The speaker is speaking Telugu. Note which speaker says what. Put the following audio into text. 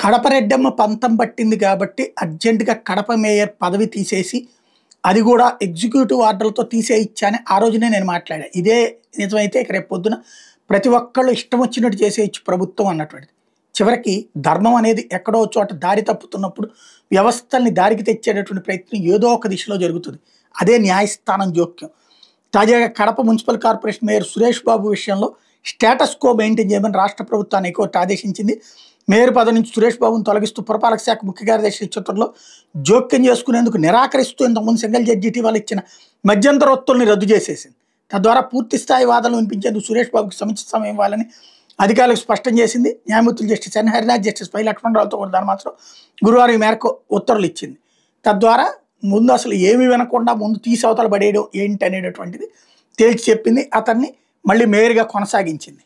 Speaker 1: కడప రెడ్డమ్మ పంతం పట్టింది కాబట్టి అర్జెంటుగా కడప మేయర్ పదవి తీసేసి అది కూడా ఎగ్జిక్యూటివ్ ఆర్డర్లతో తీసేయచ్చని ఆ రోజునే నేను మాట్లాడా. ఇదే నిజమైతే ఇక రేపు పొద్దున ప్రతి ఒక్కళ్ళు ఇష్టం వచ్చినట్టు చేసేయచ్చు ప్రభుత్వం అన్నటువంటిది. చివరికి ధర్మం అనేది ఎక్కడో చోట దారి తప్పుతున్నప్పుడు వ్యవస్థల్ని దారికి తెచ్చేటటువంటి ప్రయత్నం ఏదో ఒక దిశలో జరుగుతుంది. అదే న్యాయస్థానం జోక్యం. తాజాగా Kadapa municipal corporation mayor Suresh Babu విషయంలో స్టేటస్ కో మెయింటైన్ చేయమని రాష్ట్ర ప్రభుత్వాన్ని హైకోర్టు ఆదేశించింది. మేయర్ పదవి నుంచి సురేష్ బాబును తొలగిస్తూ పురపాలక శాఖ ముఖ్య కార్యదర్శి చిత్రంలో జోక్యం చేసుకునేందుకు నిరాకరిస్తూ ఇంతకుముందు సింగిల్ జడ్జి ఇటీవల ఇచ్చిన మధ్యంతరోత్తుల్ని రద్దు చేసేసింది. తద్వారా పూర్తి స్థాయి వాదనలు వినిపించేందుకు సురేష్ బాబుకి సముచిత సమయం ఇవ్వాలని అధికారులకు స్పష్టం చేసింది. న్యాయమూర్తులు జస్టిస్ ఎన్ హరినాథ్, జస్టిస్ పై లక్ష్మణరావుతో కూడా దాని మాత్రం గురువారం ఈ మేరకు ఉత్తర్వులు ఇచ్చింది. తద్వారా ముందు అసలు ఏమి వినకుండా ముందు తీసి అవతల పడేయడం ఏంటి అనేటటువంటిది తేల్చి చెప్పింది. అతన్ని మళ్ళీ మేయర్గా కొనసాగించింది.